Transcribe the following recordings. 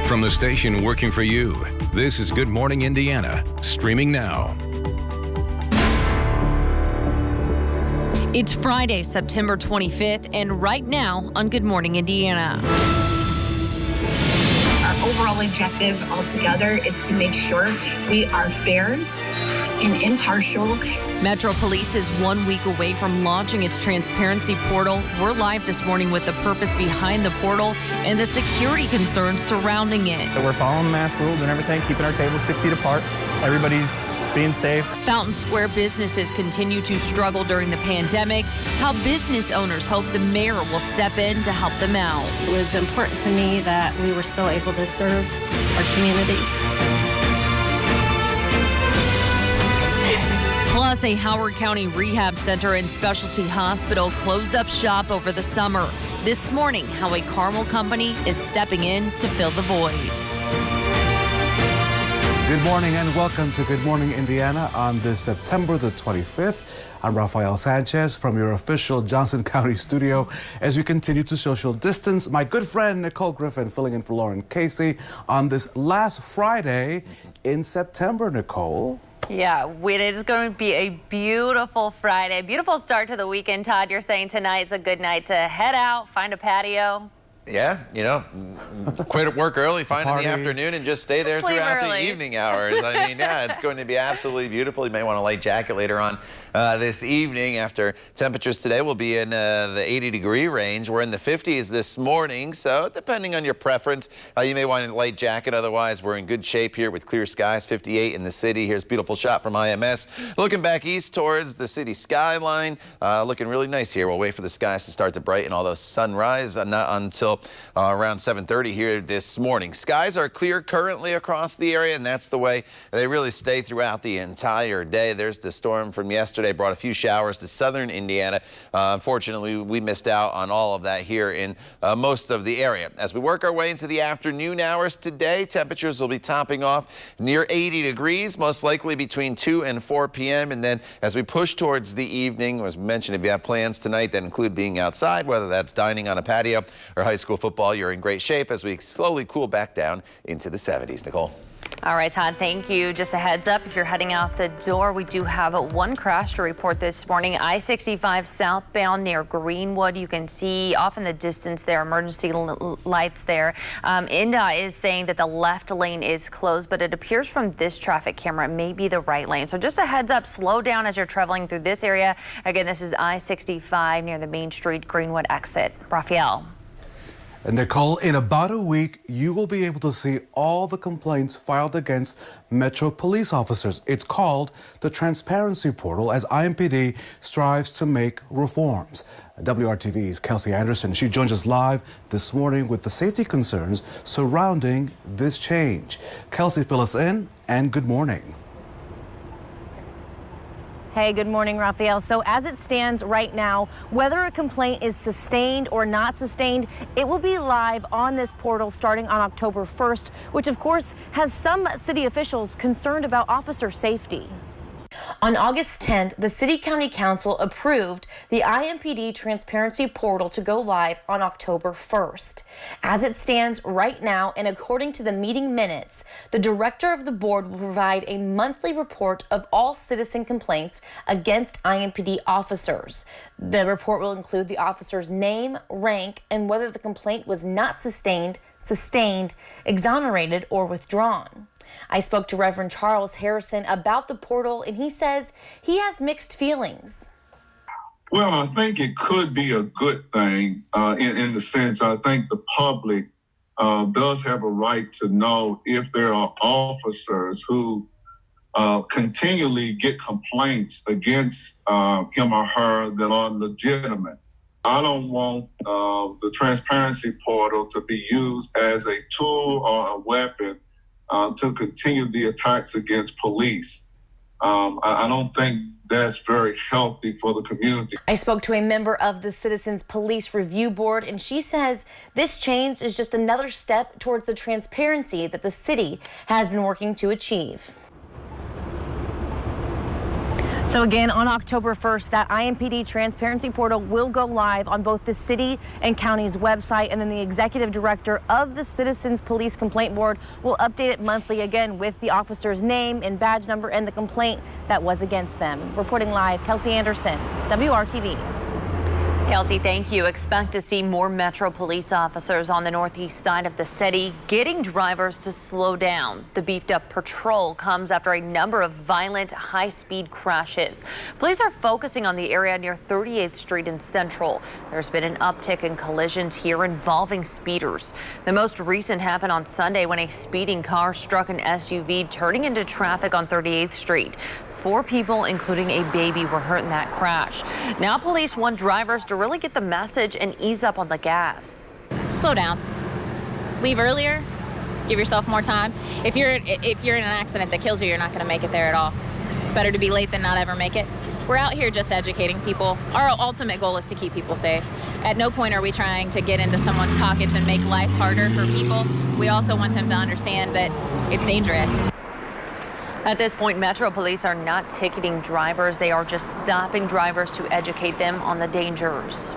From the station working for you, this is Good Morning Indiana, streaming now. It's Friday, September 25th, and right now on Good Morning Indiana. Our overall objective altogether is to make sure we are fair and impartial. Metro Police is 1 week away from launching its transparency portal. We're live this morning with the purpose behind the portal and the security concerns surrounding it. We're following the mask rules and everything, keeping our tables 6 feet apart. Everybody's being safe. Fountain Square businesses continue to struggle during the pandemic. How business owners hope the mayor will step in to help them out. It was important to me that we were still able to serve our community. Plus, a Howard County rehab center and specialty hospital closed up shop over the summer. This morning, how a Carmel company is stepping in to fill the void. Good morning and welcome to Good Morning Indiana on this September the 25th. I'm Rafael Sanchez from your official Johnson County studio as we continue to social distance. My good friend Nicole Griffin filling in for Lauren Casey on this last Friday in September, Nicole. Yeah, it is going to be a beautiful Friday. Beautiful start to the weekend, Todd. You're saying tonight's a good night to head out, find a patio. Yeah, you know, quit at work early, find in the afternoon, and just stay there throughout the evening hours. I mean, yeah, it's going to be absolutely beautiful. You may want a light jacket later on this evening after temperatures today will be in the 80-degree range. We're in the 50s this morning, so depending on your preference, you may want a light jacket. Otherwise, we're in good shape here with clear skies, 58 in the city. Here's a beautiful shot from IMS. Looking back east towards the city skyline, looking really nice here. We'll wait for the skies to start to brighten, although sunrise not until around 7:30 here this morning. Skies are clear currently across the area, and that's the way they really stay throughout the entire day. There's the storm from yesterday, brought a few showers to southern Indiana. Unfortunately, we missed out on all of that here in most of the area. As we work our way into the afternoon hours today, temperatures will be topping off near 80 degrees, most likely between 2 and 4 p.m. And then as we push towards the evening, as mentioned, if you have plans tonight that include being outside, whether that's dining on a patio or high school football, you're in great shape as we slowly cool back down into the 70s. Nicole. All right, Todd, thank you. Just a heads up, if you're heading out the door, we do have one crash to report this morning. I-65 southbound near Greenwood. You can see off in the distance there, emergency lights there. INDOT is saying that the left lane is closed, but it appears from this traffic camera it may be the right lane. So just a heads up, slow down as you're traveling through this area. Again, this is I-65 near the Main Street Greenwood exit. Raphael. And Nicole, in about a week, you will be able to see all the complaints filed against Metro police officers. It's called the Transparency Portal as IMPD strives to make reforms. WRTV's Kelsey Anderson, she joins us live this morning with the safety concerns surrounding this change. Kelsey, fill us in and good morning. Hey, good morning, Raphael. So as it stands right now, whether a complaint is sustained or not sustained, it will be live on this portal starting on October 1st, which of course has some city officials concerned about officer safety. On August 10th, the City County Council approved the IMPD Transparency Portal to go live on October 1st. As it stands right now, and according to the meeting minutes, the director of the board will provide a monthly report of all citizen complaints against IMPD officers. The report will include the officer's name, rank, and whether the complaint was not sustained, exonerated, or withdrawn. I spoke to Reverend Charles Harrison about the portal, and he says he has mixed feelings. Well, I think it could be a good thing in the sense I think the public does have a right to know if there are officers who continually get complaints against him or her that are legitimate. I don't want the transparency portal to be used as a tool or a weapon to continue the attacks against police. I don't think that's very healthy for the community. I spoke to a member of the Citizens Police Review Board, and she says this change is just another step towards the transparency that the city has been working to achieve. So again, on October 1st, that IMPD transparency portal will go live on both the city and county's website, and then the executive director of the Citizens Police Complaint Board will update it monthly, again with the officer's name and badge number and the complaint that was against them. Reporting live, Kelsey Anderson, WRTV. Kelsey, thank you. Expect to see more Metro police officers on the northeast side of the city, getting drivers to slow down. The beefed up patrol comes after a number of violent high-speed crashes. Police are focusing on the area near 38th Street and Central. There's been an uptick in collisions here involving speeders. The most recent happened on Sunday when a speeding car struck an SUV, turning into traffic on 38th Street. 4 people, including a baby, were hurt in that crash. Now police want drivers to really get the message and ease up on the gas. Slow down. Leave earlier. Give yourself more time. If you're in an accident that kills you, you're not going to make it there at all. It's better to be late than not ever make it. We're out here just educating people. Our ultimate goal is to keep people safe. At no point are we trying to get into someone's pockets and make life harder for people. We also want them to understand that it's dangerous. At this point, Metro Police are not ticketing drivers. They are just stopping drivers to educate them on the dangers.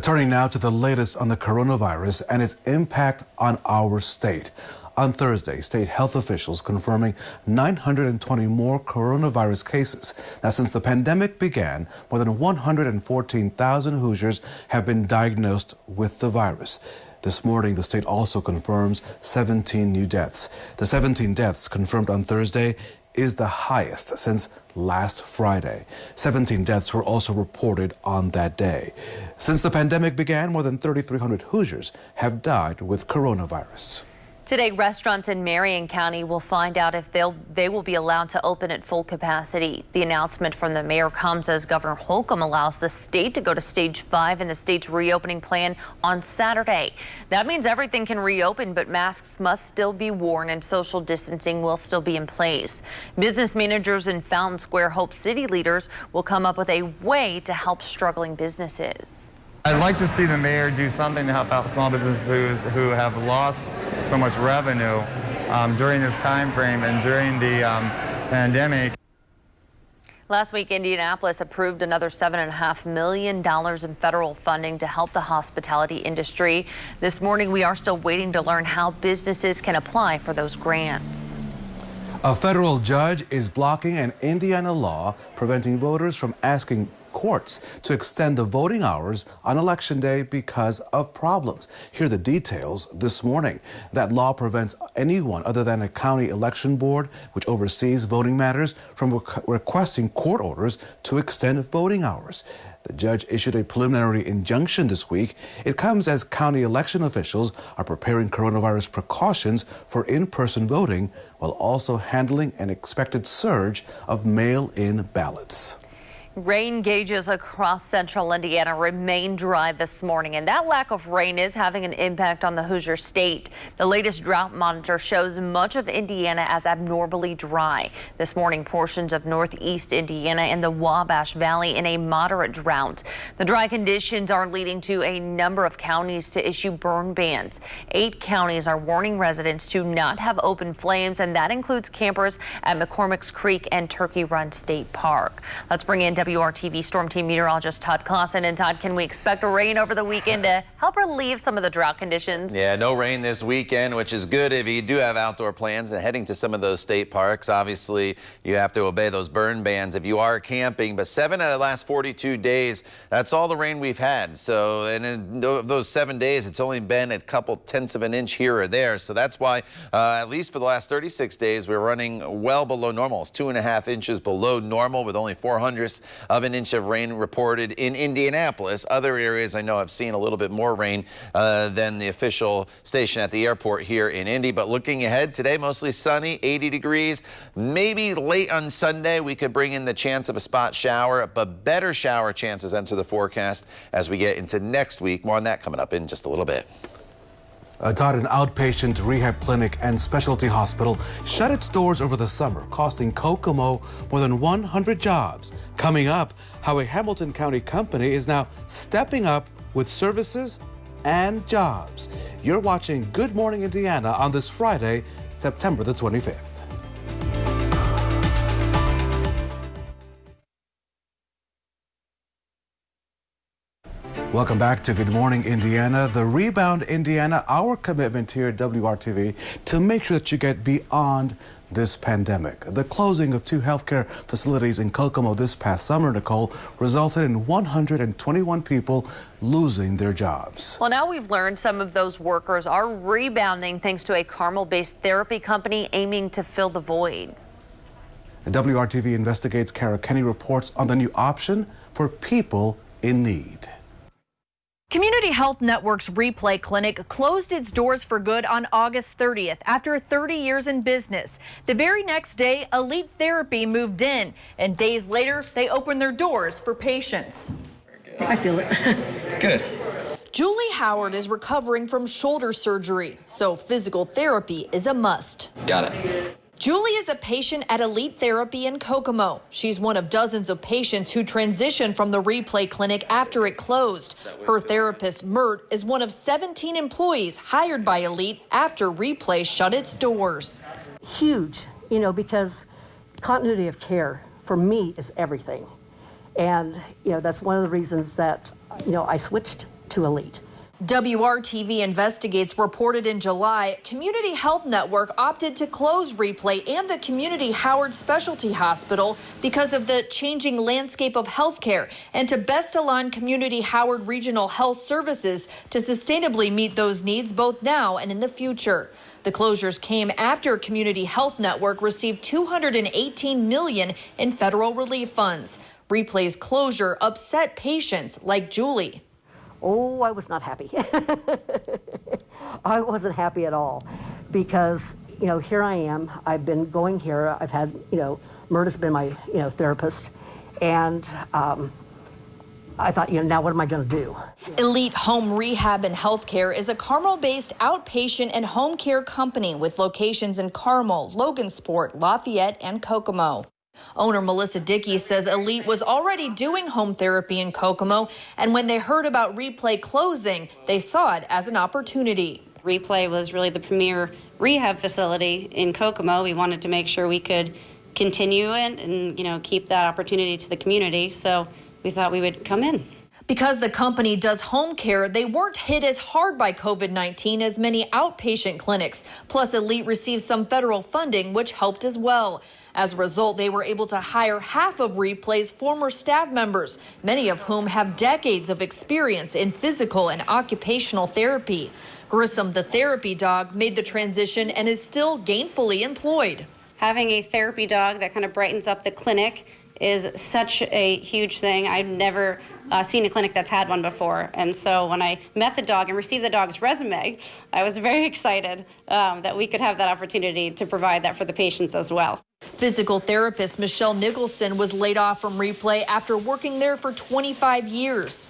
Turning now to the latest on the coronavirus and its impact on our state. On Thursday, state health officials confirming 920 more coronavirus cases. Now, since the pandemic began, more than 114,000 Hoosiers have been diagnosed with the virus. This morning, the state also confirms 17 new deaths. The 17 deaths confirmed on Thursday is the highest since last Friday. 17 deaths were also reported on that day. Since the pandemic began, more than 3,300 Hoosiers have died with coronavirus. Today, restaurants in Marion County will find out if they will be allowed to open at full capacity. The announcement from the mayor comes as Governor Holcomb allows the state to go to stage 5 in the state's reopening plan on Saturday. That means everything can reopen, but masks must still be worn and social distancing will still be in place. Business managers in Fountain Square hope city leaders will come up with a way to help struggling businesses. I'd like to see the mayor do something to help out small businesses who have lost so much revenue during this time frame and during the pandemic. Last week, Indianapolis approved another $7.5 million in federal funding to help the hospitality industry. This morning, we are still waiting to learn how businesses can apply for those grants. A federal judge is blocking an Indiana law preventing voters from asking courts to extend the voting hours on Election Day because of problems. Here are the details this morning. That law prevents anyone other than a county election board, which oversees voting matters, from requesting court orders to extend voting hours. The judge issued a preliminary injunction this week. It comes as county election officials are preparing coronavirus precautions for in-person voting while also handling an expected surge of mail-in ballots. Rain gauges across central Indiana remain dry this morning, and that lack of rain is having an impact on the Hoosier State. The latest drought monitor shows much of Indiana as abnormally dry. This morning, portions of northeast Indiana and the Wabash Valley in a moderate drought. The dry conditions are leading to a number of counties to issue burn bans. 8 counties are warning residents to not have open flames, and that includes campers at McCormick's Creek and Turkey Run State Park. Let's bring in WRTV Storm Team meteorologist Todd Clausen. And Todd, can we expect rain over the weekend to help relieve some of the drought conditions? Yeah, no rain this weekend, which is good if you do have outdoor plans and heading to some of those state parks. Obviously, you have to obey those burn bans if you are camping. But 7 out of the last 42 days, that's all the rain we've had. So, and in those 7 days, it's only been a couple tenths of an inch here or there. So that's why, at least for the last 36 days, we're running well below normal. It's 2.5 inches below normal with only 0.04 of an inch of rain reported in Indianapolis. Other areas I know have seen a little bit more rain than the official station at the airport here in Indy. But looking ahead today, mostly sunny, 80 degrees. Maybe late on Sunday we could bring in the chance of a spot shower, but better shower chances enter the forecast as we get into next week. More on that coming up in just a little bit. Todd, an outpatient rehab clinic and specialty hospital shut its doors over the summer, costing Kokomo more than 100 jobs. Coming up, how a Hamilton County company is now stepping up with services and jobs. You're watching Good Morning Indiana on this Friday, September the 25th. Welcome back to Good Morning Indiana. The Rebound Indiana, our commitment here at WRTV to make sure that you get beyond this pandemic. The closing of 2 healthcare facilities in Kokomo this past summer, Nicole, resulted in 121 people losing their jobs. Well, now we've learned some of those workers are rebounding thanks to a Carmel-based therapy company aiming to fill the void. WRTV Investigates Kara Kenny reports on the new option for people in need. Community Health Network's Replay Clinic closed its doors for good on August 30th after 30 years in business. The very next day, Elite Therapy moved in, and days later, they opened their doors for patients. I feel it. Good. Julie Howard is recovering from shoulder surgery, so physical therapy is a must. Got it. Julie is a patient at Elite Therapy in Kokomo. She's one of dozens of patients who transitioned from the Replay Clinic after it closed. Her therapist, Mert, is one of 17 employees hired by Elite after Replay shut its doors. Huge, because continuity of care for me is everything. And, that's one of the reasons that, I switched to Elite. WRTV Investigates reported in July, Community Health Network opted to close Replay and the Community Howard Specialty Hospital because of the changing landscape of healthcare and to best align Community Howard Regional Health Services to sustainably meet those needs both now and in the future. The closures came after Community Health Network received $218 million in federal relief funds. Replay's closure upset patients like Julie. Oh, I was not happy. I wasn't happy at all because, here I am. I've been going here. I've had, Mert has been my, therapist. And I thought, now what am I going to do? Elite Home Rehab and Healthcare is a Carmel-based outpatient and home care company with locations in Carmel, Logansport, Lafayette, and Kokomo. Owner Melissa Dickey says Elite was already doing home therapy in Kokomo, and when they heard about Replay closing, they saw it as an opportunity. Replay was really the premier rehab facility in Kokomo. We wanted to make sure we could continue it and keep that opportunity to the community, so we thought we would come in. Because the company does home care, they weren't hit as hard by COVID-19 as many outpatient clinics. Plus, Elite received some federal funding, which helped as well. As a result, they were able to hire half of Replay's former staff members, many of whom have decades of experience in physical and occupational therapy. Grissom, the therapy dog, made the transition and is still gainfully employed. Having a therapy dog that kind of brightens up the clinic is such a huge thing. I've never seen a clinic that's had one before. And so when I met the dog and received the dog's resume, I was very excited that we could have that opportunity to provide that for the patients as well. Physical therapist Michelle Nicholson was laid off from Replay after working there for 25 years.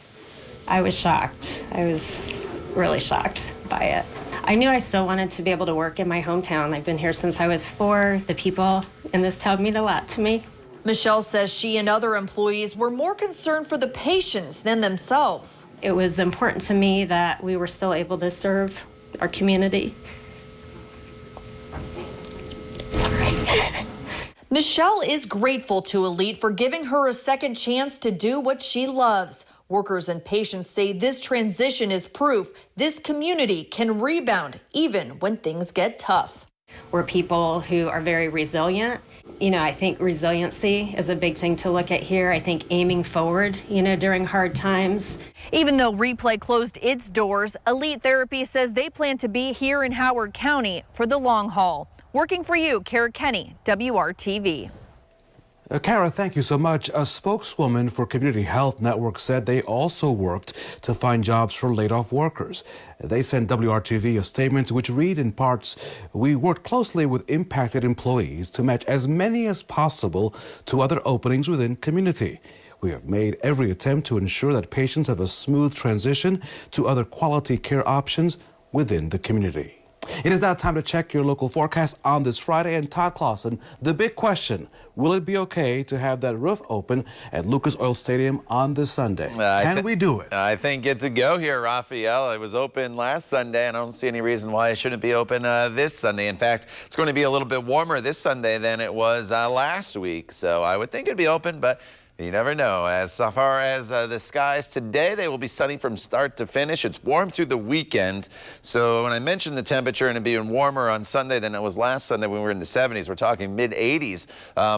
I was shocked. I was really shocked by it. I knew I still wanted to be able to work in my hometown. I've been here since I was 4. The people in this town mean a lot to me. Michelle says she and other employees were more concerned for the patients than themselves. It was important to me that we were still able to serve our community. Sorry. Michelle is grateful to Elite for giving her a second chance to do what she loves. Workers and patients say this transition is proof this community can rebound even when things get tough. We're people who are very resilient. I think resiliency is a big thing to look at here. I think aiming forward, during hard times. Even though Replay closed its doors, Elite Therapy says they plan to be here in Howard County for the long haul. Working for you, Kara Kenny, WRTV. Kara, thank you so much. A spokeswoman for Community Health Network said they also worked to find jobs for laid-off workers. They sent WRTV a statement which read in parts, "We worked closely with impacted employees to match as many as possible to other openings within community. We have made every attempt to ensure that patients have a smooth transition to other quality care options within the community." It is now time to check your local forecast on this Friday. And Todd Clausen, the big question, will it be okay to have that roof open at Lucas Oil Stadium on this Sunday? Can we do it? I think it's a go here, Raphael. It was open last Sunday, and I don't see any reason why it shouldn't be open this Sunday. In fact, it's going to be a little bit warmer this Sunday than it was last week. So I would think it'd be open, but You never know. As far as the skies today, they will be sunny from start to finish. It's warm through the weekend. So when I mentioned the temperature and it being warmer on Sunday than it was last Sunday when we were in the 70s, we're talking mid-80s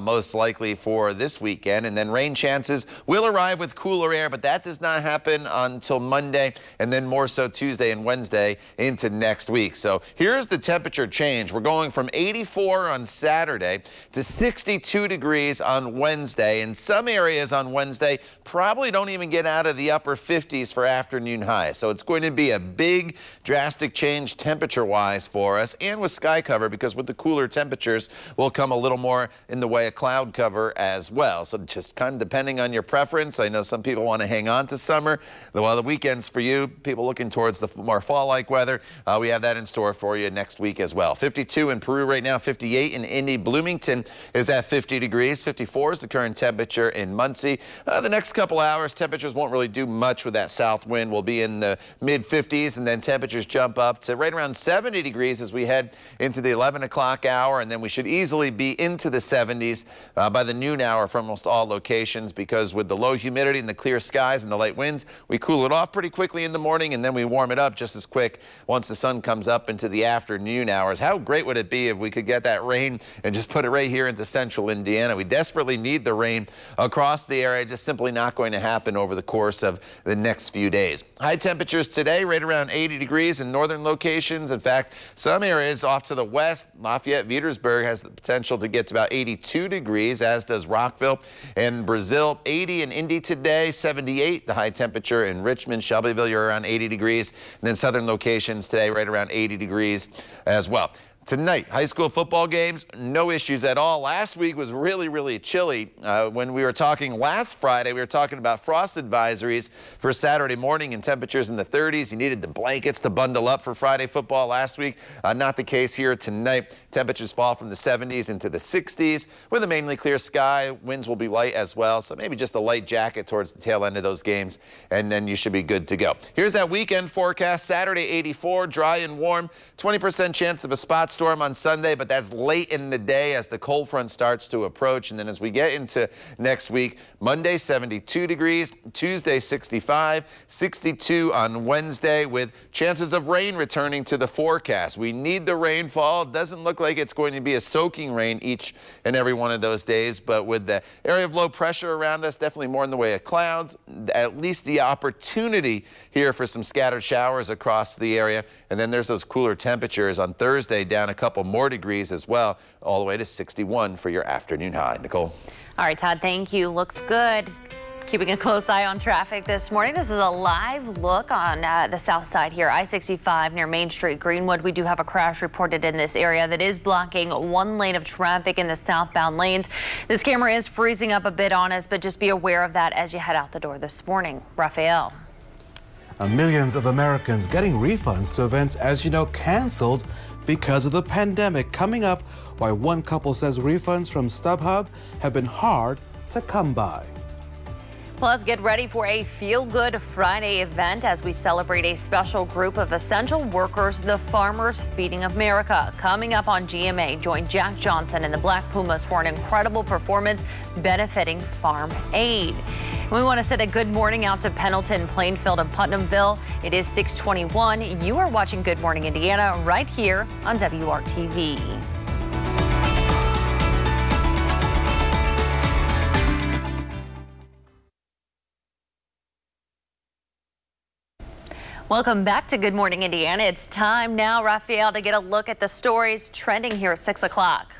most likely for this weekend. And then rain chances will arrive with cooler air, but that does not happen until Monday and then more so Tuesday and Wednesday into next week. So here's the temperature change. We're going from 84 on Saturday to 62 degrees on Wednesday. In some areas on Wednesday probably don't even get out of the upper 50s for afternoon highs. So it's going to be a big drastic change temperature-wise for us and with sky cover, because with the cooler temperatures will come a little more in the way of cloud cover as well. So just kind of depending on your preference. I know some people want to hang on to summer. While the weekends for you, people looking towards the more fall-like weather, we have that in store for you next week as well. 52 in Peru right now, 58 in Indy. Bloomington is at 50 degrees. 54 is the current temperature in Muncie. The next couple hours, temperatures won't really do much with that south wind. We'll be in the mid-50s, and then temperatures jump up to right around 70 degrees as we head into the 11 o'clock hour, and then we should easily be into the 70s by the noon hour for almost all locations, because with the low humidity and the clear skies and the light winds, we cool it off pretty quickly in the morning, and then we warm it up just as quick once the sun comes up into the afternoon hours. How great would it be if we could get that rain and just put it right here into central Indiana? We desperately need the rain across the area. Just simply not going to happen over the course of the next few days. High temperatures today right around 80 degrees in northern locations. In fact, some areas off to the west, Lafayette, Petersburg has the potential to get to about 82 degrees, as does Rockville and Brazil. 80 in Indy today, 78 the high temperature in Richmond. Shelbyville, you're around 80 degrees. And then southern locations today right around 80 degrees as well. Tonight, high school football games, no issues at all. Last week was really, really chilly. When we were talking last Friday, we were talking about frost advisories for Saturday morning and temperatures in the 30s. You needed the blankets to bundle up for Friday football last week. Not the case here tonight. Temperatures fall from the 70s into the 60s with a mainly clear sky. Winds will be light as well, so maybe just a light jacket towards the tail end of those games, and then you should be good to go. Here's that weekend forecast. Saturday, 84, dry and warm. 20% chance of a spot storm on Sunday, but that's late in the day as the cold front starts to approach. And then as we get into next week, Monday 72 degrees, Tuesday 65, 62 on Wednesday, with chances of rain returning to the forecast. We need the rainfall. It doesn't look like it's going to be a soaking rain each and every one of those days, but with the area of low pressure around us, definitely more in the way of clouds, at least the opportunity here for some scattered showers across the area. And then there's those cooler temperatures on Thursday, down a couple more degrees as well, all the way to 61 for your afternoon high. Nicole. All right, Todd, thank you. Looks good. Keeping a close eye on traffic this morning. This is a live look on the south side here, I-65 near Main Street, Greenwood. We do have a crash reported in this area that is blocking one lane of traffic in the southbound lanes. This camera is freezing up a bit on us, but just be aware of that as you head out the door this morning. Raphael. Millions of Americans getting refunds to events, as you know, canceled because of the pandemic. Coming up, why one couple says refunds from StubHub have been hard to come by. Plus, get ready for a feel-good Friday event as we celebrate a special group of essential workers, the Farmers Feeding America. Coming up on GMA, join Jack Johnson and the Black Pumas for an incredible performance benefiting Farm Aid. We want to send a good morning out to Pendleton, Plainfield, and Putnamville. It is 6:21. You are watching Good Morning Indiana right here on WRTV. Welcome back to Good Morning Indiana. It's time now, Raphael, to get a look at the stories trending here at 6 o'clock.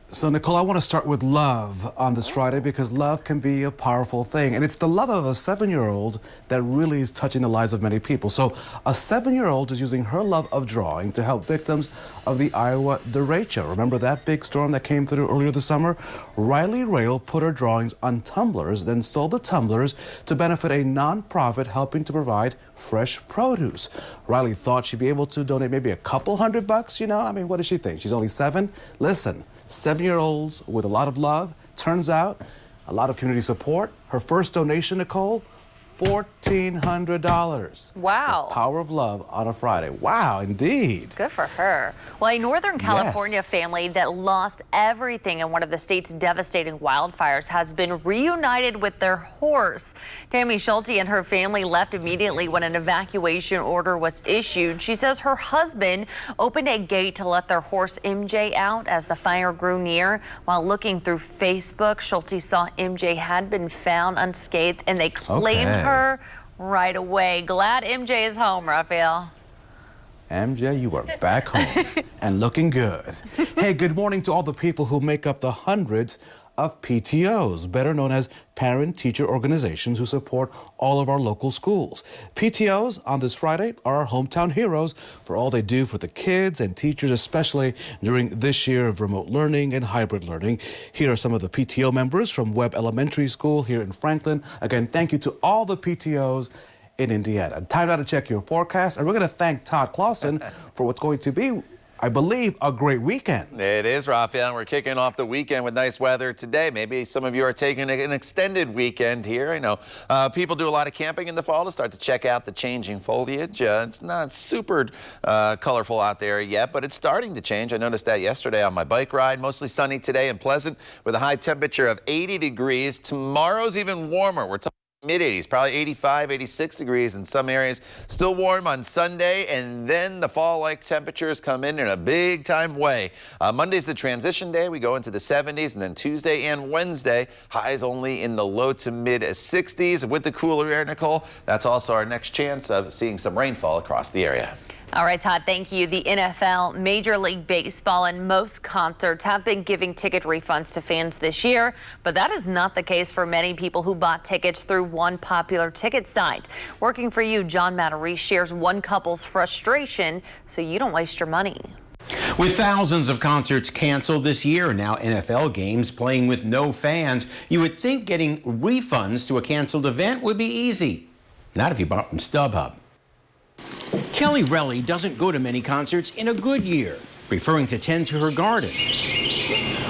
So, Nicole, I want to start with love on this Friday, because love can be a powerful thing. And it's the love of a 7-year-old that really is touching the lives of many people. So a 7-year-old is using her love of drawing to help victims of the Iowa derecho. Remember that big storm that came through earlier this summer? Riley Rail put her drawings on tumblers, then sold the tumblers to benefit a nonprofit helping to provide fresh produce. Riley thought she'd be able to donate maybe a couple $100, you know? I mean, what does she think? She's only 7? Listen. 7-year-olds with a lot of love. Turns out, a lot of community support. Her first donation, Nicole, $1,400. Wow. The power of love on a Friday. Wow, indeed. Good for her. Well, a Northern California family that lost everything in one of the state's devastating wildfires has been reunited with their horse. Tammy Schulte and her family left immediately when an evacuation order was issued. She says her husband opened a gate to let their horse MJ out as the fire grew near. While looking through Facebook, Schulte saw MJ had been found unscathed and they claimed her right away. Glad MJ is home, Raphael. MJ, you are back home and looking good. Hey, good morning to all the people who make up the hundreds of PTOs, better known as parent-teacher organizations who support all of our local schools. PTOs on this Friday are our hometown heroes for all they do for the kids and teachers, especially during this year of remote learning and hybrid learning. Here are some of the PTO members from Webb Elementary School here in Franklin. Again, thank you to all the PTOs in Indiana. Time now to check your forecast, and we're going to thank Todd Clausen for what's going to be, I believe, a great weekend. It is, Raphael. We're kicking off the weekend with nice weather today. Maybe some of you are taking an extended weekend here. I know people do a lot of camping in the fall to start to check out the changing foliage. It's not super colorful out there yet, but it's starting to change. I noticed that yesterday on my bike ride. Mostly sunny today and pleasant with a high temperature of 80 degrees. Tomorrow's even warmer. We're talking mid-80s, probably 85, 86 degrees in some areas. Still warm on Sunday, and then the fall-like temperatures come in a big-time way. Monday's the transition day. We go into the 70s, and then Tuesday and Wednesday, highs only in the low to mid-60s. With the cooler air, Nicole, that's also our next chance of seeing some rainfall across the area. All right, Todd, thank you. The NFL, Major League Baseball, and most concerts have been giving ticket refunds to fans this year, but that is not the case for many people who bought tickets through one popular ticket site. Working for you, John Matarese shares one couple's frustration so you don't waste your money. With thousands of concerts canceled this year and now NFL games playing with no fans, you would think getting refunds to a canceled event would be easy. Not if you bought from StubHub. Kelly Relly doesn't go to many concerts in a good year, preferring to tend to her garden.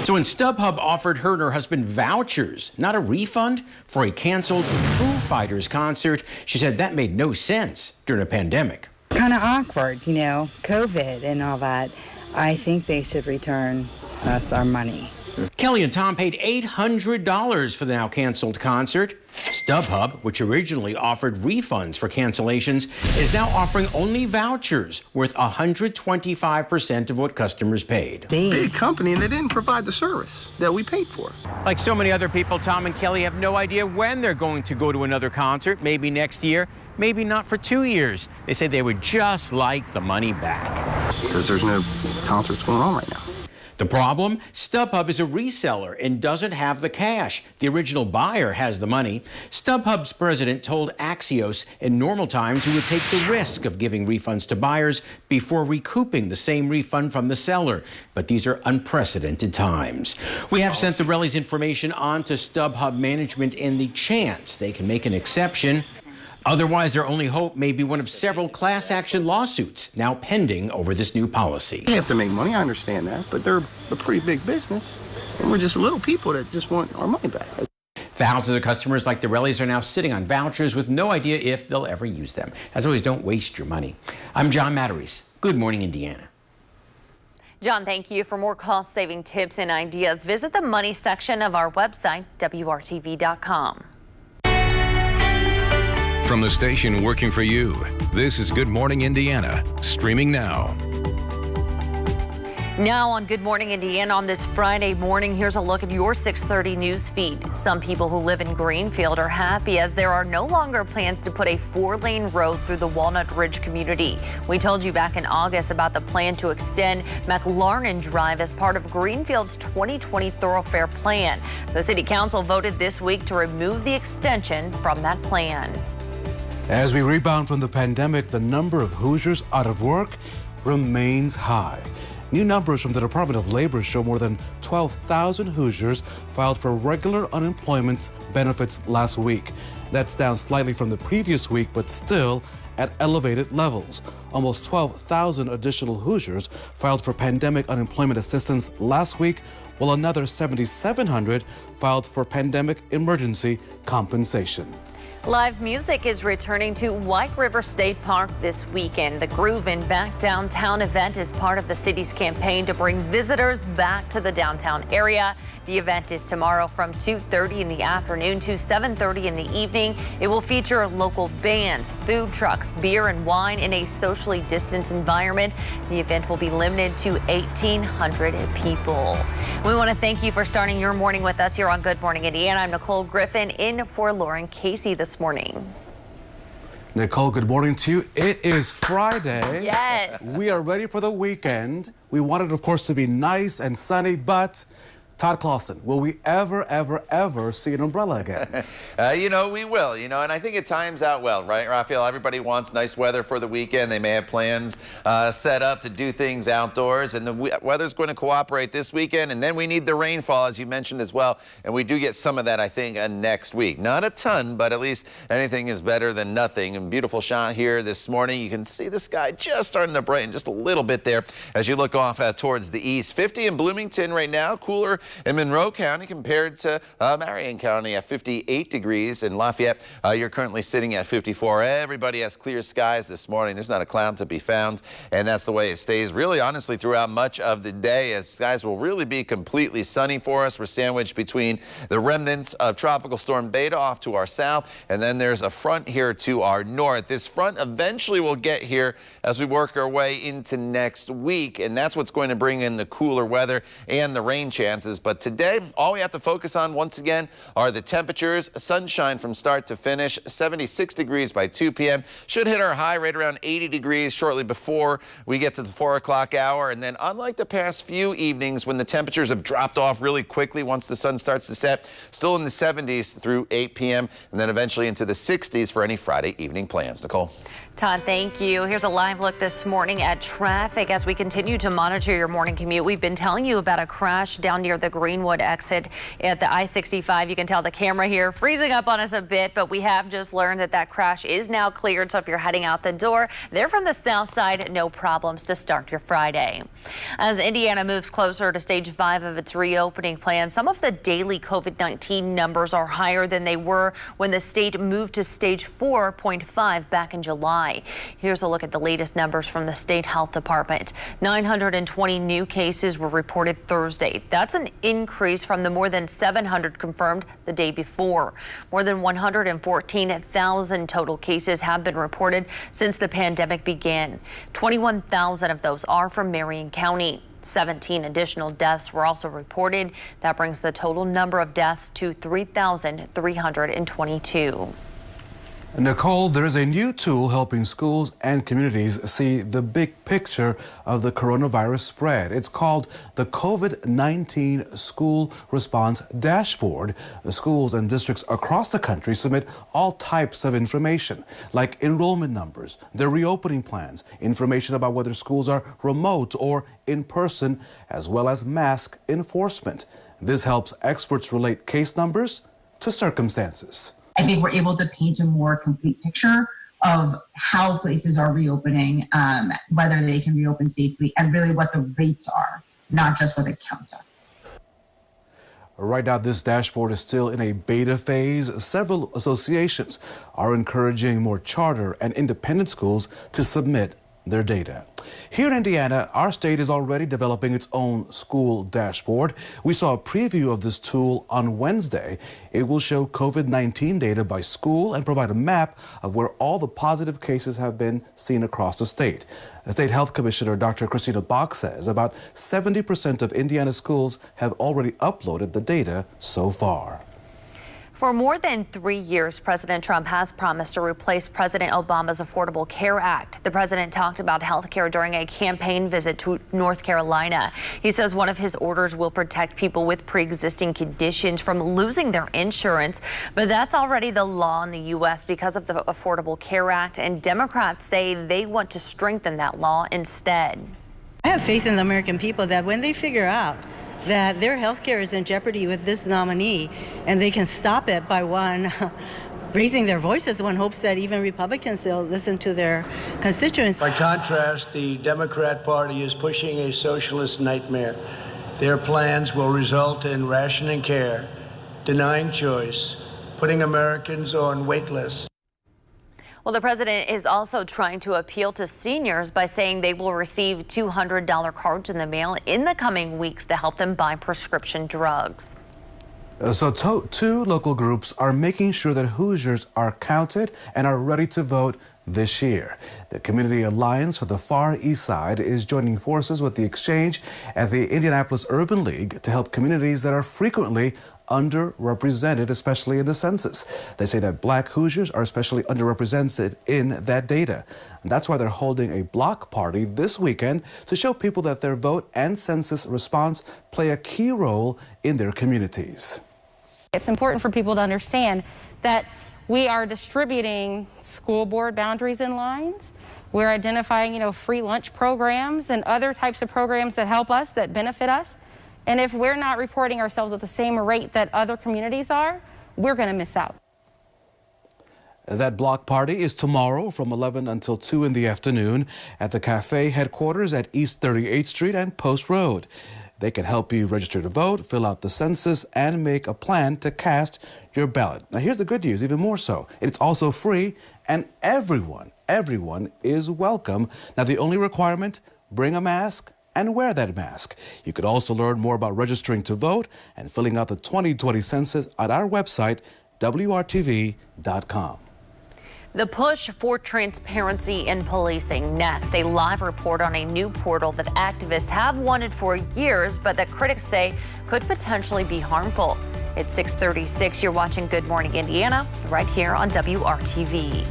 So when StubHub offered her and her husband vouchers, not a refund, for a canceled Foo Fighters concert, she said that made no sense during a pandemic. Kind of awkward, you know, COVID and all that. I think they should return us our money. Kelly and Tom paid $800 for the now canceled concert. StubHub, which originally offered refunds for cancellations, is now offering only vouchers worth 125% of what customers paid. Big company, and they didn't provide the service that we paid for. Like so many other people, Tom and Kelly have no idea when they're going to go to another concert, maybe next year, maybe not for 2 years. They say they would just like the money back. Because there's no concerts going on right now. The problem? StubHub is a reseller and doesn't have the cash. The original buyer has the money. StubHub's president told Axios in normal times he would take the risk of giving refunds to buyers before recouping the same refund from the seller. But these are unprecedented times. We have sent the Relly's information on to StubHub management in the chance they can make an exception. Otherwise, their only hope may be one of several class action lawsuits now pending over this new policy. They have to make money, I understand that, but they're a pretty big business, and we're just little people that just want our money back. Thousands of customers like the Rellies are now sitting on vouchers with no idea if they'll ever use them. As always, don't waste your money. I'm John Matarese. Good morning, Indiana. John, thank you. For more cost-saving tips and ideas, visit the money section of our website, WRTV.com. From the station working for you, this is Good Morning Indiana, streaming now. Now on Good Morning Indiana on this Friday morning, here's a look at your 6:30 news feed. Some people who live in Greenfield are happy as there are no longer plans to put a 4-lane road through the Walnut Ridge community. We told you back in August about the plan to extend McLarnon Drive as part of Greenfield's 2020 thoroughfare plan. The city council voted this week to remove the extension from that plan. As we rebound from the pandemic, the number of Hoosiers out of work remains high. New numbers from the Department of Labor show more than 12,000 Hoosiers filed for regular unemployment benefits last week. That's down slightly from the previous week, but still at elevated levels. Almost 12,000 additional Hoosiers filed for pandemic unemployment assistance last week, while another 7,700 filed for pandemic emergency compensation. Live music is returning to White River State Park this weekend. The Groove and Back Downtown event is part of the city's campaign to bring visitors back to the downtown area. The event is tomorrow from 2:30 in the afternoon to 7:30 in the evening. It will feature local bands, food trucks, beer and wine in a socially distanced environment. The event will be limited to 1,800 people. We want to thank you for starting your morning with us here on Good Morning Indiana. I'm Nicole Griffin in for Lauren Casey this morning. Nicole, good morning to you. It is Friday. Yes. We are ready for the weekend. We want it, of course, to be nice and sunny, but Todd Clausen, will we ever see an umbrella again? We will, and I think it times out well, right, Raphael? Everybody wants nice weather for the weekend. They may have plans set up to do things outdoors, and the weather's going to cooperate this weekend, and then we need the rainfall, as you mentioned as well, and we do get some of that, I think, next week. Not a ton, but at least anything is better than nothing. And beautiful shot here this morning. You can see the sky just starting to brighten just a little bit there as you look off towards the east. 50 in Bloomington right now, cooler in Monroe County compared to Marion County at 58 degrees. In Lafayette, you're currently sitting at 54. Everybody has clear skies this morning. There's not a cloud to be found, and that's the way it stays really honestly throughout much of the day, as skies will really be completely sunny for us. We're sandwiched between the remnants of Tropical Storm Beta off to our south, and then there's a front here to our north. This front eventually will get here as we work our way into next week, and that's what's going to bring in the cooler weather and the rain chances. But today, all we have to focus on once again are the temperatures. Sunshine from start to finish, 76 degrees by 2 p.m. Should hit our high right around 80 degrees shortly before we get to the 4 o'clock hour. And then unlike the past few evenings when the temperatures have dropped off really quickly once the sun starts to set, still in the 70s through 8 p.m. and then eventually into the 60s for any Friday evening plans. Nicole. Todd, thank you. Here's a live look this morning at traffic as we continue to monitor your morning commute. We've been telling you about a crash down near the Greenwood exit at the I-65. You can tell the camera here freezing up on us a bit, but we have just learned that crash is now cleared. So if you're heading out the door, they're from the south side, no problems to start your Friday. As Indiana moves closer to stage 5 of its reopening plan, some of the daily COVID-19 numbers are higher than they were when the state moved to stage 4.5 back in July. Here's a look at the latest numbers from the state health department. 920 new cases were reported Thursday. That's an increase from the more than 700 confirmed the day before. More than 114,000 total cases have been reported since the pandemic began. 21,000 of those are from Marion County. 17 additional deaths were also reported. That brings the total number of deaths to 3,322. Nicole, there is a new tool helping schools and communities see the big picture of the coronavirus spread. It's called the COVID-19 School Response Dashboard. The schools and districts across the country submit all types of information, like enrollment numbers, their reopening plans, information about whether schools are remote or in person, as well as mask enforcement. This helps experts relate case numbers to circumstances. I think we're able to paint a more complete picture of how places are reopening, whether they can reopen safely, and really what the rates are, not just what the counts are. Right now, this dashboard is still in a beta phase. Several associations are encouraging more charter and independent schools to submit their data. Here in Indiana, our state is already developing its own school dashboard. We saw a preview of this tool on Wednesday. It will show COVID-19 data by school and provide a map of where all the positive cases have been seen across the state. The State Health Commissioner, Dr. Christina Bach, says about 70% of Indiana schools have already uploaded the data so far. For more than 3 years, President Trump has promised to replace President Obama's Affordable Care Act. The president talked about health care during a campaign visit to North Carolina. He says one of his orders will protect people with pre-existing conditions from losing their insurance. But that's already the law in the U.S. because of the Affordable Care Act, and Democrats say they want to strengthen that law instead. I have faith in the American people that when they figure out that their health care is in jeopardy with this nominee, and they can stop it by one, raising their voices. One hopes that even Republicans will listen to their constituents. By contrast, the Democrat Party is pushing a socialist nightmare. Their plans will result in rationing care, denying choice, putting Americans on wait lists. Well, the president is also trying to appeal to seniors by saying they will receive $200 cards in the mail in the coming weeks to help them buy prescription drugs. So two local groups are making sure that Hoosiers are counted and are ready to vote this year. The Community Alliance for the Far East Side is joining forces with the Exchange and the Indianapolis Urban League to help communities that are frequently underrepresented, especially in the census. They say that Black Hoosiers are especially underrepresented in that data. And that's why they're holding a block party this weekend to show people that their vote and census response play a key role in their communities. It's important for people to understand that we are distributing school board boundaries and lines. We're identifying, free lunch programs and other types of programs that help us, that benefit us. And if we're not reporting ourselves at the same rate that other communities are, we're going to miss out. That block party is tomorrow from 11 until 2 in the afternoon at the cafe headquarters at East 38th Street and Post Road. They can help you register to vote, fill out the census, and make a plan to cast your ballot. Now, here's the good news, even more so. It's also free, and everyone is welcome. Now, the only requirement, bring a mask and wear that mask. You could also learn more about registering to vote and filling out the 2020 census at our website, WRTV.com. The push for transparency in policing. Next, a live report on a new portal that activists have wanted for years, but that critics say could potentially be harmful. It's 6:36. You're watching Good Morning Indiana right here on WRTV.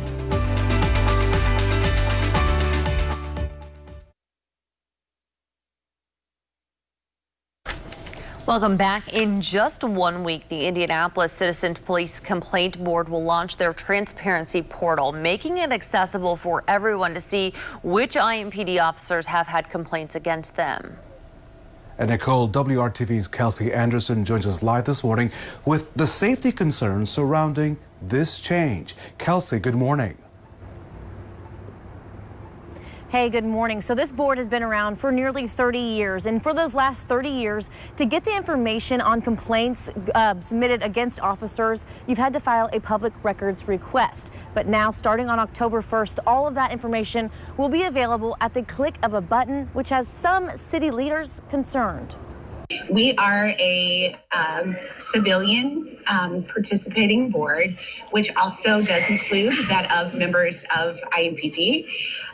Welcome back. In just 1 week, the Indianapolis Citizen Police Complaint Board will launch their transparency portal, making it accessible for everyone to see which IMPD officers have had complaints against them. And Nicole, WRTV's Kelsey Anderson joins us live this morning with the safety concerns surrounding this change. Kelsey, good morning. Hey, good morning. So this board has been around for nearly 30 years. And for those last 30 years, to get the information on complaints submitted against officers, you've had to file a public records request. But now, starting on October 1st, all of that information will be available at the click of a button, which has some city leaders concerned. We are a civilian participating board, which also does include that of members of IMPD,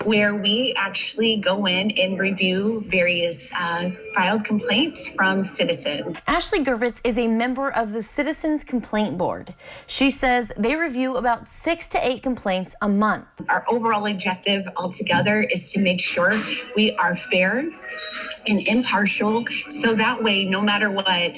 where we actually go in and review various filed complaints from citizens. Ashley Gervitz is a member of the Citizens Complaint Board. She says they review about 6 to 8 complaints a month. Our overall objective altogether is to make sure we are fair and impartial, so that way, no matter what,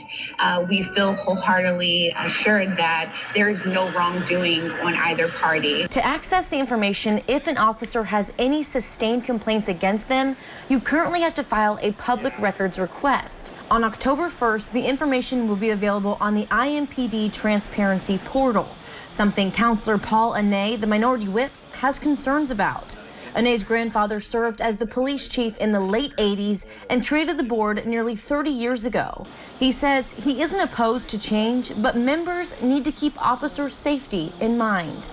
we feel wholeheartedly assured that there is no wrongdoing on either party. To access the information, if an officer has any sustained complaints against them, you currently have to file a public records request. On October 1st, the information will be available on the IMPD Transparency Portal, something Counselor Paul Anay, the minority whip, has concerns about. Anay's grandfather served as the police chief in the late 80s and created the board nearly 30 years ago. He says he isn't opposed to change, but members need to keep officers' safety in mind.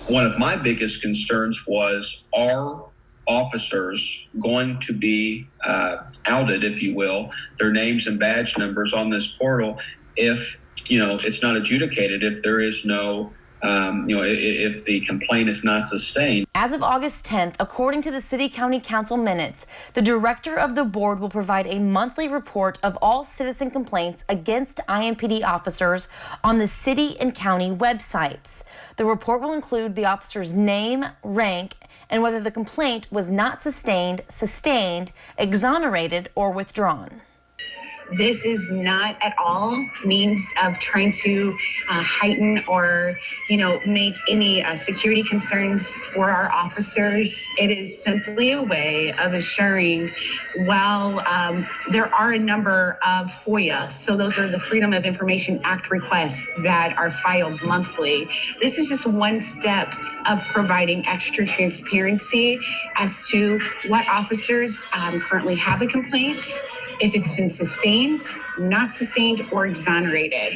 One of my biggest concerns was, are officers going to be outed, if you will, their names and badge numbers on this portal if, it's not adjudicated, if there is no if the complaint is not sustained. As of August 10th, according to the City County Council minutes, the director of the board will provide a monthly report of all citizen complaints against IMPD officers on the city and county websites. The report will include the officer's name, rank, and whether the complaint was not sustained, exonerated, or withdrawn. This is not at all means of trying to heighten or, make any security concerns for our officers. It is simply a way of assuring, while there are a number of FOIA, so those are the Freedom of Information Act requests that are filed monthly. This is just one step of providing extra transparency as to what officers currently have a complaint if it's been sustained, not sustained, or exonerated.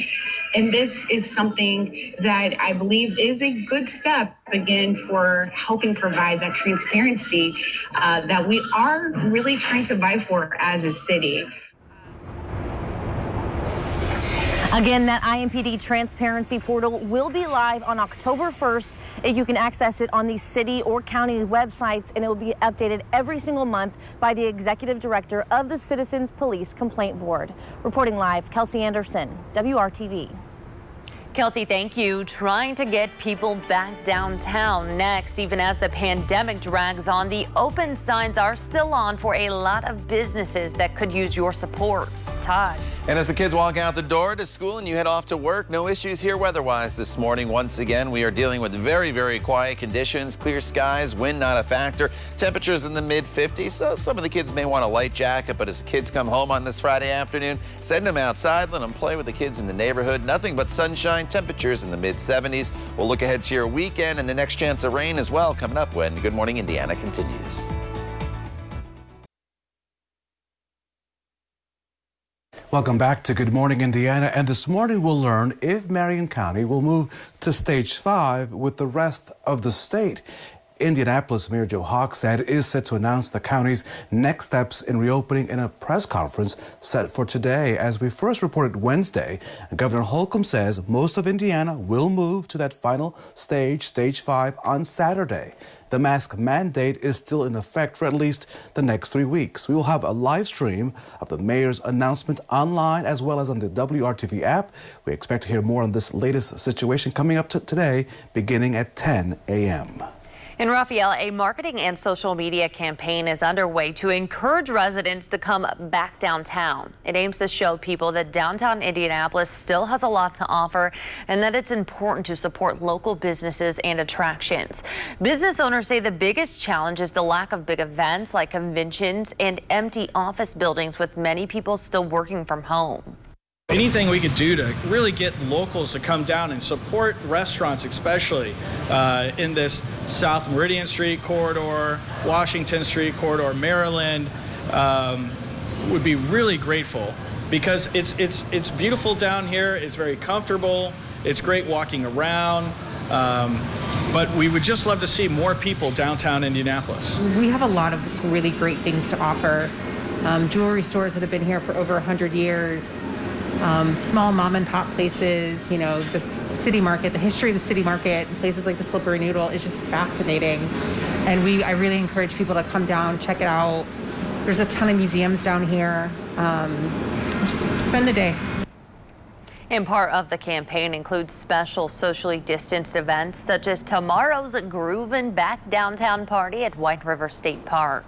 And this is something that I believe is a good step, again, for helping provide that transparency that we are really trying to vie for as a city. Again, that IMPD transparency portal will be live on October 1st. You can access it on the city or county websites, and it will be updated every single month by the executive director of the Citizens Police Complaint Board. Reporting live, Kelsey Anderson, WRTV. Kelsey, thank you. Trying to get people back downtown next. Even as the pandemic drags on, the open signs are still on for a lot of businesses that could use your support. Todd. And as the kids walk out the door to school and you head off to work, no issues here weather-wise this morning. Once again, we are dealing with very, very quiet conditions, clear skies, wind not a factor, temperatures in the mid-50s. So some of the kids may want a light jacket, but as the kids come home on this Friday afternoon, send them outside, let them play with the kids in the neighborhood. Nothing but sunshine, temperatures in the mid-70s. We'll look ahead to your weekend and the next chance of rain as well coming up when Good Morning Indiana continues. Welcome back to Good Morning Indiana, and this morning we'll learn if Marion County will move to Stage 5 with the rest of the state. Indianapolis Mayor Joe Hogsett is set to announce the county's next steps in reopening in a press conference set for today. As we first reported Wednesday, Governor Holcomb says most of Indiana will move to that final stage, Stage 5, on Saturday. The mask mandate is still in effect for at least the next 3 weeks. We will have a live stream of the mayor's announcement online as well as on the WRTV app. We expect to hear more on this latest situation coming up today, beginning at 10 a.m. In Raphael, a marketing and social media campaign is underway to encourage residents to come back downtown. It aims to show people that downtown Indianapolis still has a lot to offer and that it's important to support local businesses and attractions. Business owners say the biggest challenge is the lack of big events like conventions and empty office buildings, with many people still working from home. Anything we could do to really get locals to come down and support restaurants, especially in this South Meridian Street corridor, Washington Street corridor, Maryland, would be really grateful, because it's beautiful down here. It's very comfortable. It's great walking around. But we would just love to see more people downtown Indianapolis. We have a lot of really great things to offer. Jewelry stores that have been here for over 100 years. Small mom and pop places, you know, the city market, the history of the city market, places like the Slippery Noodle is just fascinating. And I really encourage people to come down, check it out. There's a ton of museums down here. Just spend the day. And part of the campaign includes special socially distanced events such as tomorrow's Groovin' Back Downtown party at White River State Park.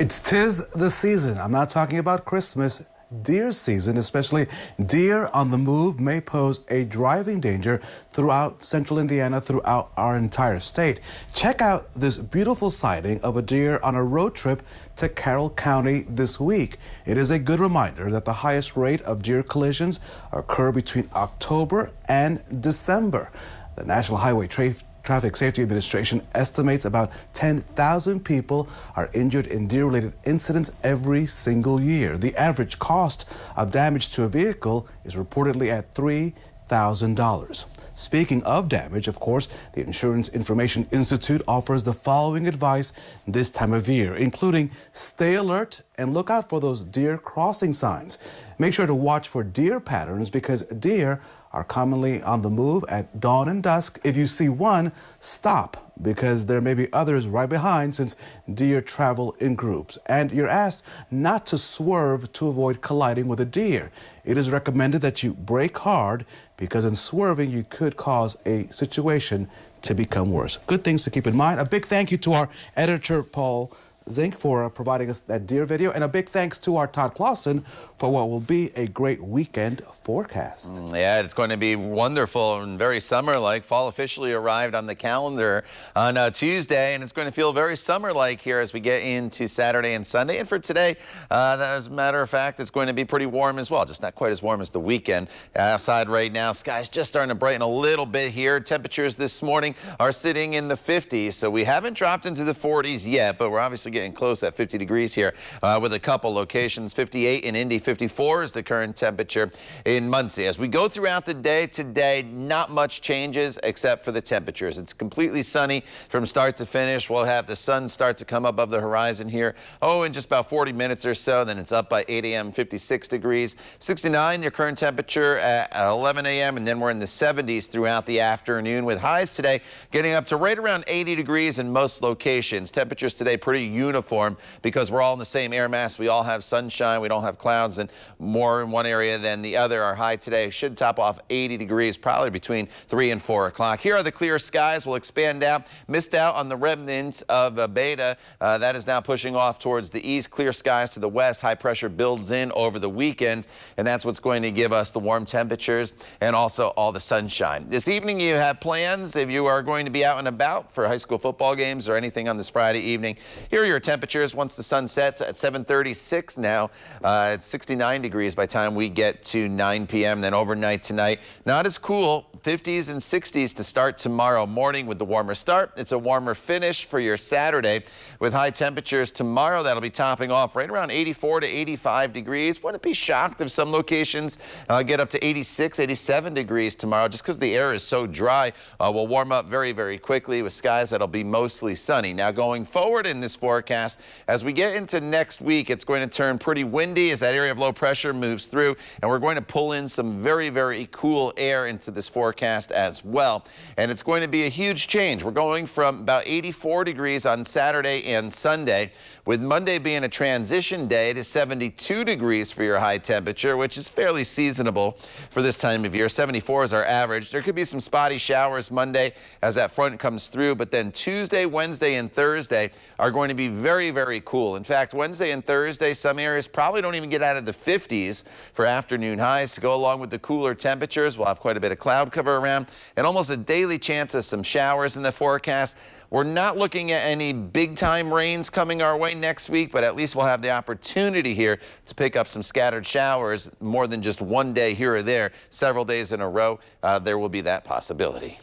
It's 'tis the season. I'm not talking about Christmas. Deer season, especially deer on the move, may pose a driving danger throughout central Indiana, throughout our entire state. Check out this beautiful sighting of a deer on a road trip to Carroll County this week. It is a good reminder that the highest rate of deer collisions occur between October and December. The National Highway Traffic Safety Administration estimates about 10,000 people are injured in deer-related incidents every single year. The average cost of damage to a vehicle is reportedly at $3,000. Speaking of damage, of course, the Insurance Information Institute offers the following advice this time of year, including stay alert and look out for those deer crossing signs. Make sure to watch for deer patterns, because deer are commonly on the move at dawn and dusk. If you see one, stop, because there may be others right behind, since deer travel in groups. And you're asked not to swerve to avoid colliding with a deer. It is recommended that you brake hard, because in swerving you could cause a situation to become worse. Good things to keep in mind. A big thank you to our editor, Paul Zink, for providing us that deer video, and a big thanks to our Todd Clausen for what will be a great weekend forecast. Yeah, it's going to be wonderful and very summer-like. Fall officially arrived on the calendar on Tuesday, and it's going to feel very summer-like here as we get into Saturday and Sunday. And for today, as a matter of fact, it's going to be pretty warm as well, just not quite as warm as the weekend. Outside right now, skies just starting to brighten a little bit here. Temperatures this morning are sitting in the 50s, so we haven't dropped into the 40s yet, but we're obviously getting close at 50 degrees here with a couple locations. 58 in Indy, 54 is the current temperature in Muncie. As we go throughout the day today, not much changes except for the temperatures. It's completely sunny from start to finish. We'll have the sun start to come above the horizon here, in just about 40 minutes or so. Then it's up by 8 a.m., 56 degrees. 69, your current temperature at 11 a.m., and then we're in the 70s throughout the afternoon with highs today getting up to right around 80 degrees in most locations. Temperatures today pretty uniform because we're all in the same air mass. We all have sunshine. We don't have clouds, and more in one area than the other. Our high today should top off 80 degrees, probably between 3 and 4 o'clock. Here are the clear skies. We'll expand out. Missed out on the remnants of beta. That is now pushing off towards the east. Clear skies to the west. High pressure builds in over the weekend, and that's what's going to give us the warm temperatures and also all the sunshine. This evening you have plans if you are going to be out and about for high school football games or anything on this Friday evening. Here are your temperatures once the sun sets at 7:36 now. It's 69 degrees by the time we get to 9 p.m. Then overnight tonight, not as cool. 50s and 60s to start tomorrow morning with the warmer start. It's a warmer finish for your Saturday with high temperatures tomorrow. That'll be topping off right around 84 to 85 degrees. Wouldn't be shocked if some locations get up to 86, 87 degrees tomorrow just because the air is so dry. We'll warm up very, very quickly with skies that'll be mostly sunny. Now going forward in this forecast, as we get into next week, it's going to turn pretty windy as that area of low pressure moves through, and we're going to pull in some very, very cool air into this forecast as well. And it's going to be a huge change. We're going from about 84 degrees on Saturday and Sunday, with Monday being a transition day, to 72 degrees for your high temperature, which is fairly seasonable for this time of year. 74 is our average. There could be some spotty showers Monday as that front comes through, but then Tuesday, Wednesday, and Thursday are going to be very, very cool. In fact, Wednesday and Thursday, some areas probably don't even get out of the 50s for afternoon highs. To go along with the cooler temperatures, we'll have quite a bit of cloud cover around and almost a daily chance of some showers in the forecast. We're not looking at any big time rains coming our way next week, but at least we'll have the opportunity here to pick up some scattered showers more than just one day here or there. Several days in a row, there will be that possibility.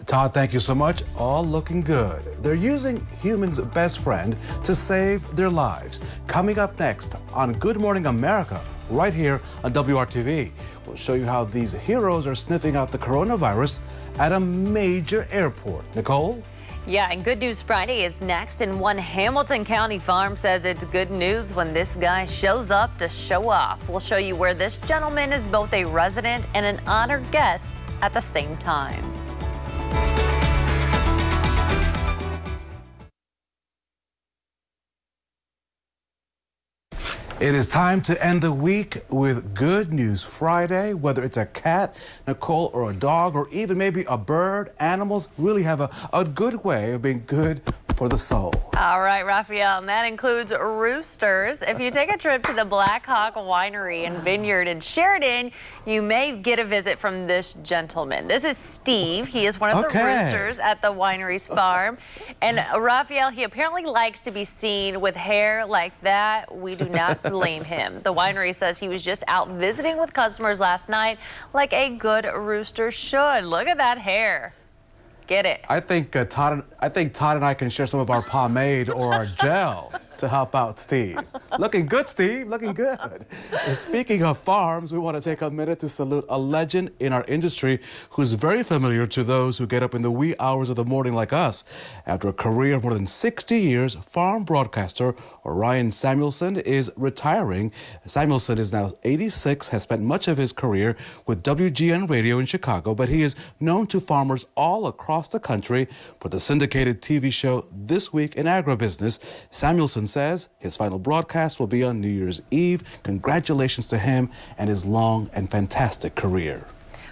Todd, thank you so much. All looking good. They're using humans' best friend to save their lives. Coming up next on Good Morning America, right here on WRTV. We'll show you how these heroes are sniffing out the coronavirus at a major airport. Nicole? Yeah, and Good News Friday is next, and one Hamilton County farm says it's good news when this guy shows up to show off. We'll show you where this gentleman is both a resident and an honored guest at the same time. It is time to end the week with Good News Friday. Whether it's a cat, Nicole, or a dog, or even maybe a bird, animals really have a good way of being good for the soul. All right, Raphael, and that includes roosters. If you take a trip to the Black Hawk Winery and Vineyard in Sheridan, you may get a visit from this gentleman. This is Steve. He is one of the roosters at the winery's farm. And Raphael, he apparently likes to be seen with hair like that. We do not blame him. The winery says he was just out visiting with customers last night like a good rooster should. Look at that hair. Get it. I think Todd and I can share some of our pomade or our gel to help out Steve. Looking good, Steve. Looking good. And speaking of farms, we want to take a minute to salute a legend in our industry who's very familiar to those who get up in the wee hours of the morning like us. After a career of more than 60 years, farm broadcaster Orion Samuelson is retiring. Samuelson is now 86, has spent much of his career with WGN Radio in Chicago, but he is known to farmers all across the country for the syndicated TV show This Week in Agribusiness. Samuelson says his final broadcast will be on New Year's Eve. Congratulations to him and his long and fantastic career.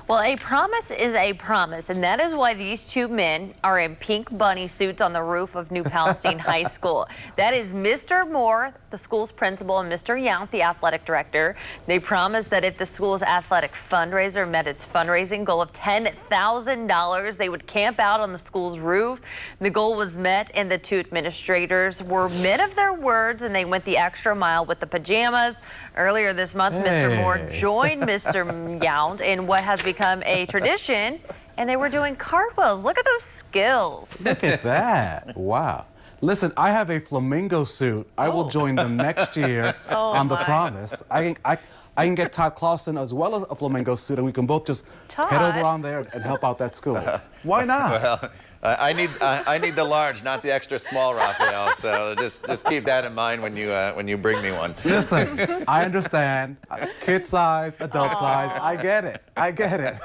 Well, a promise is a promise, and that is why these two men are in pink bunny suits on the roof of New Palestine High School. That is Mr. Moore, the school's principal, and Mr. Yount, the athletic director. They promised that if the school's athletic fundraiser met its fundraising goal of $10,000, they would camp out on the school's roof. The goal was met, and the two administrators were men of their words, and they went the extra mile with the pajamas. Earlier this month, Mr. Moore joined Mr. Yount in what has become a tradition, and they were doing cartwheels. Look at those skills. Look at that. Wow. Listen, I have a flamingo suit. I will join them next year on The Promise. I can get Todd Clausen as well as a flamingo suit, and we can both just head over on there and help out that school. Why not? Well, I need the large, not the extra small, Raphael. So just keep that in mind when you bring me one. Listen, I understand. Kid size, adult size. I get it. I get it.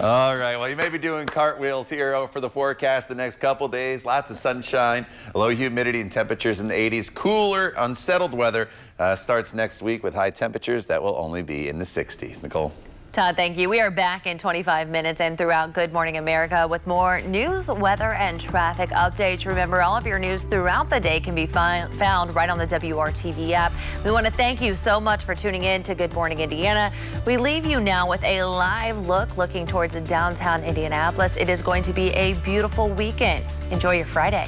All right. Well, you may be doing cartwheels here for the forecast the next couple days. Lots of sunshine, low humidity, and temperatures in the 80s. Cooler, unsettled weather starts next week with high temperatures that will only be in the 60s. Nicole. Todd, thank you. We are back in 25 minutes and throughout Good Morning America with more news, weather, and traffic updates. Remember, all of your news throughout the day can be found right on the WRTV app. We want to thank you so much for tuning in to Good Morning Indiana. We leave you now with a live look looking towards downtown Indianapolis. It is going to be a beautiful weekend. Enjoy your Friday.